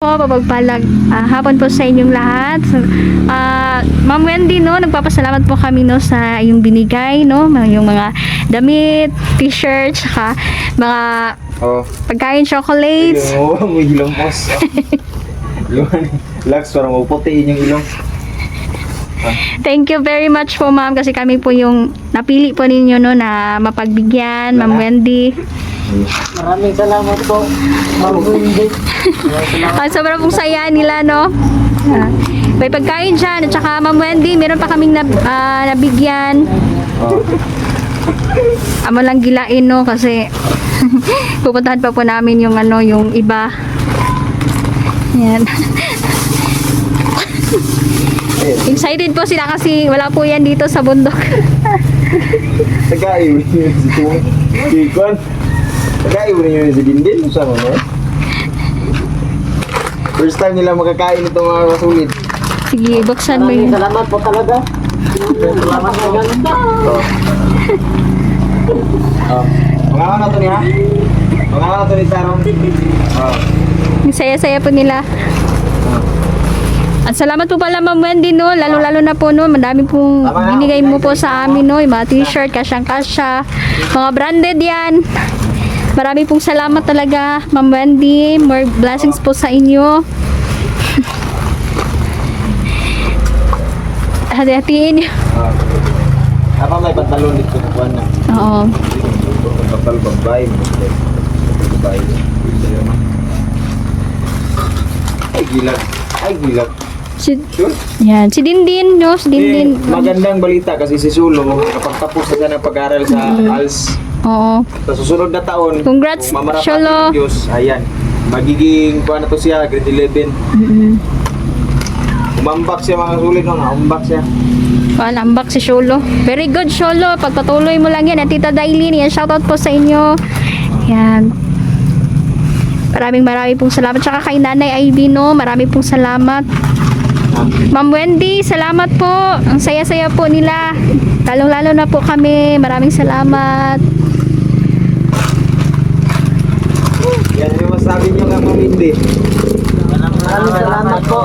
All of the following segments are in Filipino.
po, papagpalag hapon po sa inyong lahat. So, Ma'am Wendy, no, nagpapasalamat po kami, no, sa yung binigay, no, yung mga damit, t-shirt, saka mga pagkain, chocolates. May ilong pos. Lax, parang uputiin yung ilong. Thank you very much po, ma'am, kasi kami po yung napili po ninyo, no, na mapagbigyan, Ma'am Wendy. Maraming salamat po, Ma'am Wendy. Sobrang pong saya nila, no. May pagkain dyan, at saka Ma'am Wendy, meron pa kaming nabigyan. Amo lang gilain, no, kasi pupuntahan pa po namin yung ano, yung iba. Yan. Excited po sila kasi wala po yan dito sa bundok. Tagaiw niyo si Tung. Ikon. Tagaiw niyo si Dindin. Saan mo? First time nila makakain itong mga masulit. Sige, buksan mo yun. Salamat po talaga. Salamat po ganda. Mga ano to niya? Mga ano to ni Tarong? Ang saya-saya po nila. At salamat po pala, Ma'am Wendy, no, lalo-lalo na po, no, madami pong binigay mo po sa amin, no, yung mga t-shirt, kasyang-kasya, mga branded yan. Marami pong salamat talaga, Ma'am Wendy. More blessings po sa inyo. Hati-hatiin niyo. Apa may pantalon dito sa buwan na? Oo. Pantalon babae. Babae. Ay, gilag. Ay, gilag. Yan, si Dindin, no, si Dindin. Magandang balita kasi si Sulo nakapagtapos na siya ng pag-aral sa ALS. Oo. Sa susunod na taon, Congrats, mamarapat Sholo. ng Diyos. Ayan. Magiging, kuha na to siya, grade 11. Umambak siya mga sulit, no? Umambak siya. Lambak si Sholo. Very good, Sholo. Pagpatuloy mo lang yan. At Tita Dailin, yan, shoutout po sa inyo. Yan. Maraming pong salamat. Tsaka kay Nanay Ivy, no, maraming pong salamat. Ma'am Wendy, salamat po. Ang saya-saya po nila. Lalong-lalo na po kami. Maraming salamat. Yan yung masabi nyo nga, Ma'am Wendy. Maraming salamat po.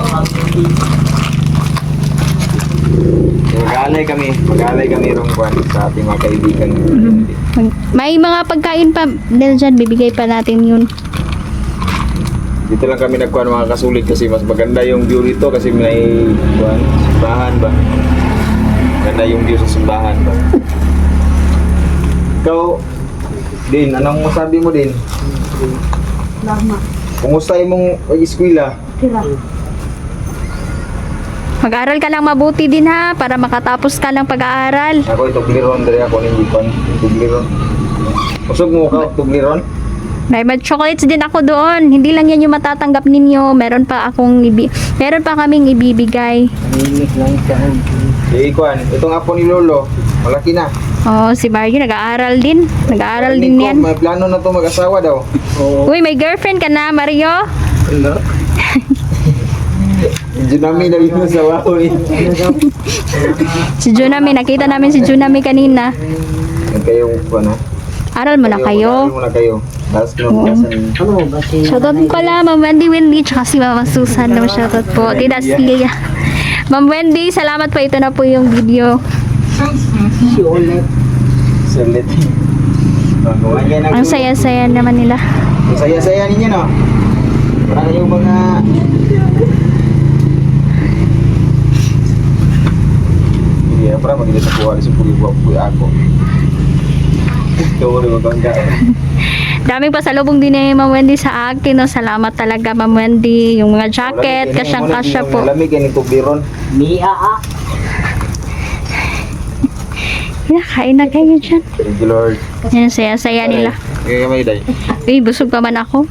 Mag-alay kami rong buwan sa ating mga kaibigan. May mga pagkain pa dahil dyan, bibigay pa natin yun. Dito lang kami nagkuhan mga kasulit kasi mas maganda yung view dito kasi may kuhan, simbahan ba? Maganda yung view sa simbahan ba? Ikaw, Din, anong masabi mo, Din? Salamat. Kumusta mong pag-eskwela? Mag-aral ka lang mabuti din, ha, para makatapos ka ng pag-aaral. Ako itugliron dari ako ng Jipan. Itugliron. Usog mo ka, tugliron? May chocolates din ako doon. Hindi lang yan yung matatanggap ninyo. Meron pa kaming ibibigay. Namilit lang siya. Kuhan, itong apo ni Lolo, malaki na. Oh, si Mario nag-aaral din. Nag-aaral din Nico, yan. may plano na to mag-asawa daw. Oo. Uy, may girlfriend ka na, Mario? Ano? Junami na yun sa waho eh. Si Junami, nakita namin si Junami kanina. Yan kayong ano? Aral mo na kayo. Aral mo na kayo. Tapos Oo. Ano ba si... Shoutout po pala, Ma'am Wendy, tsaka si Mama Susan. No, shoutout po. Tita Sia. Ma'am Wendy, salamat po. Ito na po yung video. Si Olet. Sulit. Ang saya-saya naman nila. Ang saya-saya ninyo, no? Para kayong mga... Hindi, para magiging sa buwan. Sa buwan ako. Ito, magkakaroon. Daming pasalubong din ni Ma'am Wendy sa akin. No? Salamat talaga, Ma'am Wendy. Yung mga jacket, kasyang-kasya po. Lamig yan ito, Biron. Mia ah. Kain na kayo dyan. Thank you, Lord. Yan, saya-saya nila. Kaya may day. Uy, busog pa man ako.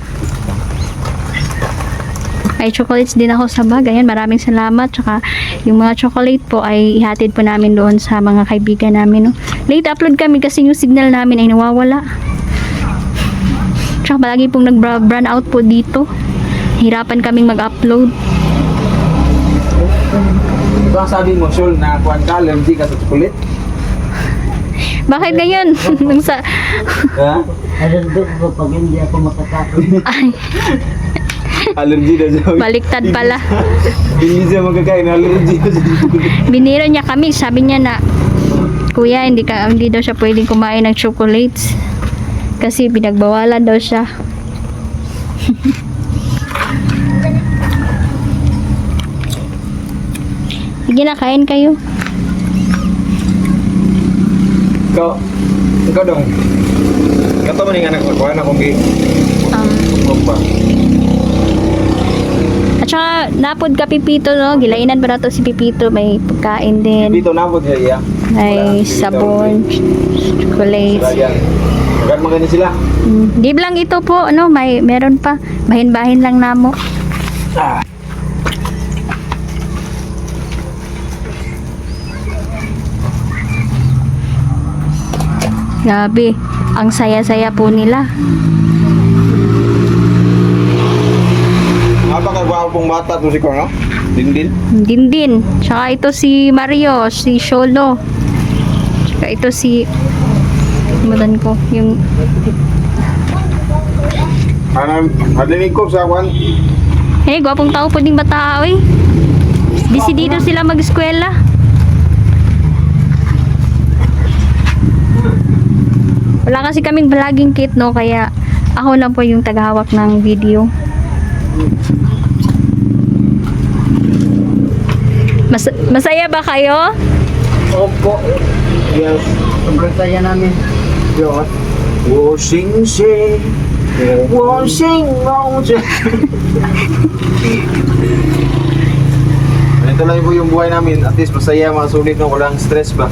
May chocolates din ako sa bag. Ayan, maraming salamat. Tsaka yung mga chocolate po ay ihatid po namin doon sa mga kaibigan namin. No? Late upload kami kasi yung signal namin ay nawawala. Tsaka palagi pong nag-brown out po dito. Hirapan kaming mag-upload. Ito ang sabi mo, Sol, na kuhan ka, allergy ka sa chocolate. Bakit ganyan? Nung sa... Ha? Nalundog ko pag hindi ako makakain. Ay. Allergy na siya. Baliktad pala. Hindi siya magkakain, allergy na siya. Biniro niya kami, sabi niya na, Kuya, hindi daw siya pwedeng kumain ng chocolates. Kasi pinagbawalan daw siya. Sige na, kain kayo. Ikaw dong. Kato man yung anak ko, kuha na kong ba? At saka, napod ka Pipito, no? Gilainan pa na to si Pipito. May pagkain din. Dito na po siya, iya. May sabon, chocolates. Sila yan. Magan maganda sila. Di lang ito po, ano, meron pa. Bahin-bahin lang namo. Grabe, ang saya-saya po nila. Napakagwapong bata to si Kono. Dindin. Dindin. Tsaka ito si Mario, si Sholo. Tsaka ito si... Mudan ko, yung... Nadinig ko sa kwan. Eh, gwapong tao po ding bata, oy. Disidido sila mag-eskwela. Wala kasi kaming vlogging kit, no? Kaya ako lang po yung tagahawak ng video. Masaya ba kayo? Opo. Yes. Sobrang saya namin. Diyos. Washing she. Washing mountain. Ito lang po yung buhay namin. At least masaya, mga sulit na walang stress ba.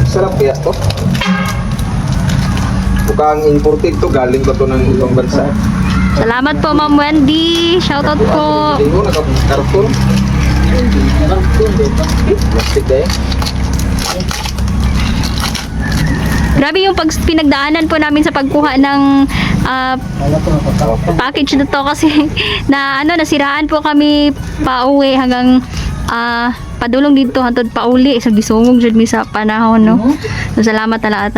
Sarap kaya to. Mukhang imported to, galing ba to ng ibang bansa? Salamat po, Ma'am Wendy. Shoutout po. Hindi mo, nakakarton. Plastic eh. Grabe yung pinagdaanan po namin sa pagkuha ng package na to kasi nasiraan po kami pauwi hanggang padulong dito hantod pauli sa gisungog jud mi sa panahon, no. So salamat talaga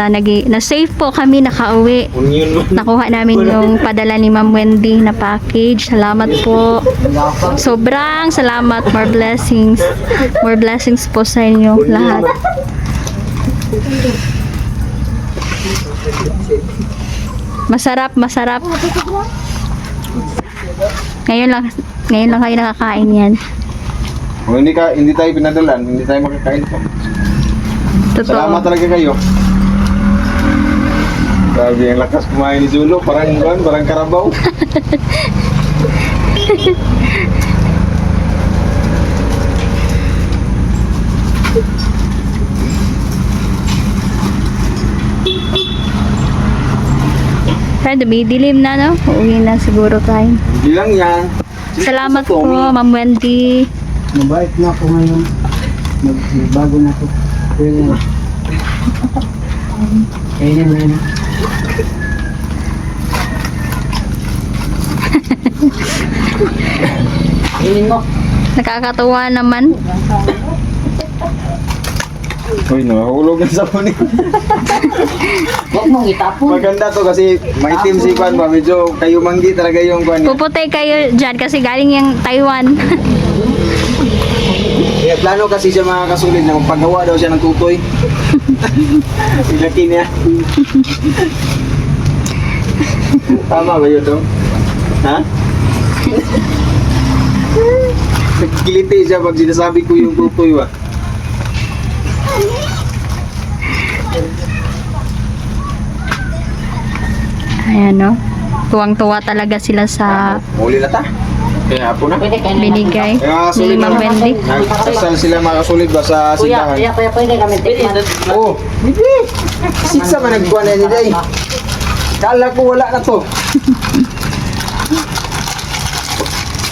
na safe po kami nakauwi. Nakuha namin yung padala ni Ma'am Wendy na package. Salamat po. Sobrang salamat. More blessings. More blessings po sa inyo lahat. Masarap, masarap. Ngayon lang kayo nakakain yan. Kung hindi tayo pinadalan, hindi tayo makakain po. Totoo. Salamat talaga kayo. Grabe ang lakas kumain ni Zulo, parang karabaw. Friend, dumidilim na, no? Uuwi na siguro tayo. Hindi lang yan. Salamat po, Ma'am Wendy. Mabait na ako ngayon. Nagbago na ako. Kaya na. Kainin mo. Nakakatuwa naman. Uy, nahulog na sa punin. Huwag mong itapon. Maganda to kasi maitim si Kwan ba. Medyo kayo manggi talaga yung Kwan. Puputay kayo dyan kasi galing yung Taiwan. Kaya plano kasi siya mga kasulid na magpagawa daw siya ng tutoy. Ilaki niya. Tama ba yun to? Ha? Nagkiliti siya pag sinasabi ko yung tutoy ba? Ayan, no? Tuwang-tuwa talaga sila sa Muli na ta. Kaya po na. Pwede kainin na. binigay Kaya mga ni sulit Ma'am na. Wendy. Nagkasal sila mga kasulid ba sa Kuya, sindahan? pwede kami tikman. Oo. Hindi. Siksa man nagkuha na niya eh. Kala ko wala na to.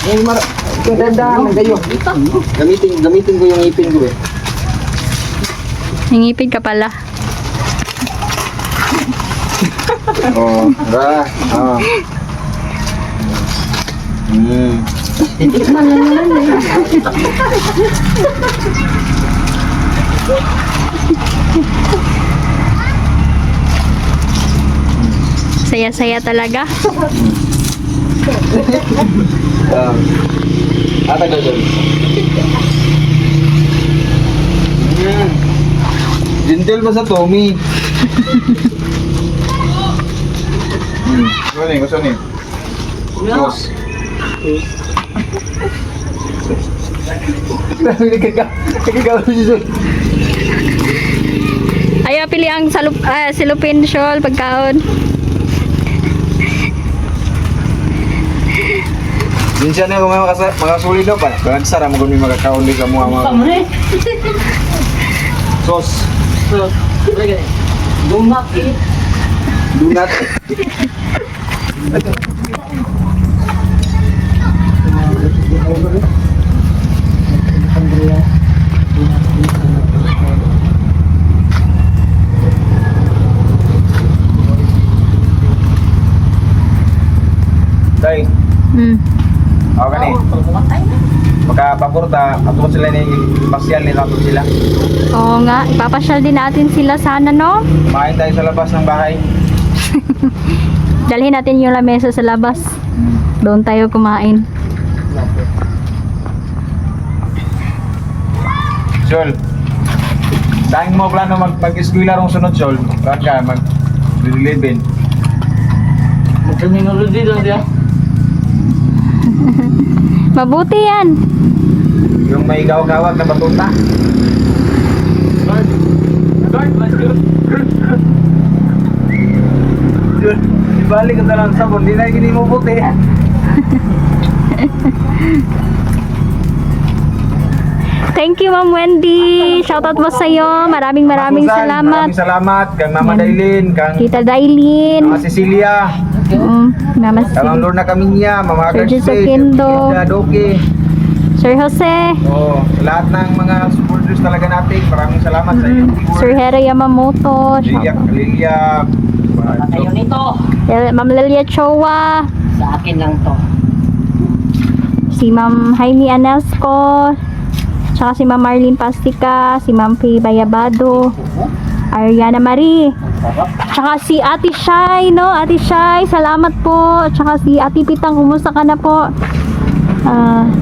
Eh, dandahan lang kayo. Gamitin ko yung ipin ko eh. Nangipid ka pala. Oh, ba. Ah. Titikman lang naman eh. Saya-saya talaga. Ata ka dyan. Gentle ba sa Tommy? Gusto ni? Sos. Ayaw pili ang silupin shawl pagkaon. Minsan na kung mga sulit daw pa. Kaya sarang mo kung may magkakaon din sa mga sos. Lumak eh. Donut. Day, ako ka ni. Magkapaporta, ato sila ni pasyal ni nato sila. Oo nga, ipapasyal din natin sila sana, no? Kumain tayo sa labas ng bahay. Dalhin natin yung lamesa sa labas. Doon tayo kumain. Sol, saan mo plano mag-eskwela rong sunod, Sol? Saan ka mag-relibin? Terminology lang siya. Mabuti yan. Yung may gawag-gawag na batuta. Ibalik ka talang sabon, di na gini mo puti. Thank you, Ma'am Wendy. Shoutout po sa iyo. Maraming salamat. Maraming salamat kang Mama Dailin, kang Tita Dailin. Mama Cecilia, Mama kang Lorna Kaminya, Mama Sir Gertrude, Josequindo. Doki. Sir Jose. Oh, lahat ng mga supporters talaga natin. Maraming salamat sa inyo. Sir Hera Yamamoto. Lilia, Kayo nito. Ma'am Lilia Chowa. Sa akin lang to. Si Ma'am Jaime Anasco. Tsaka si Ma'am Marlene Pastica. Si Ma'am Faye Bayabado. Ariana Marie. Tsaka si Ate Shai, no? Ate Shai, salamat po. Tsaka si Ate Pitang, kumusta ka na po?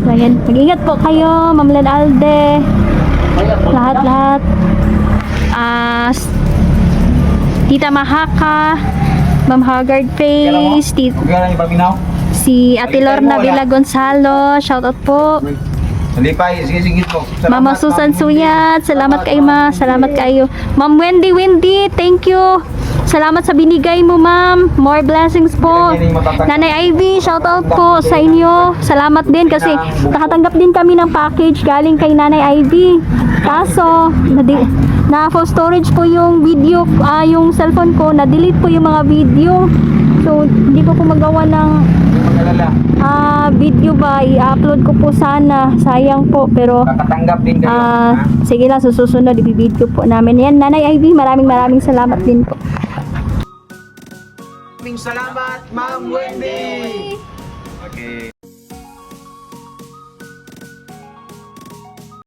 Ayan. Mag-ingat po kayo, Ma'am Len Alde. Lahat-lahat. Tita Mahaka, Ma'am Haggard Face, Okay lang ipaminaw? si Ate Lorna Villa Gonzalo, shoutout po. Salipay, sige po. Mama Susan Suyat, salamat kayo ma, salamat kayo. Ma'am Wendy, thank you. Salamat sa binigay mo, ma'am. More blessings po. Nanay Ivy, shoutout po sa inyo. Salamat din kasi nakatanggap din kami ng package galing kay Nanay Ivy. Kaso, na full storage po yung video, yung cellphone ko, na-delete po yung mga video. So, hindi ko po magawa ng video ba, i-upload ko po sana. Sayang po, pero Kakatanggap din kayo. sige lang, susunod, i-video po namin. Yan, Nanay Ivy, maraming salamat din po. Maraming salamat, Ma'am Wendy. Okay.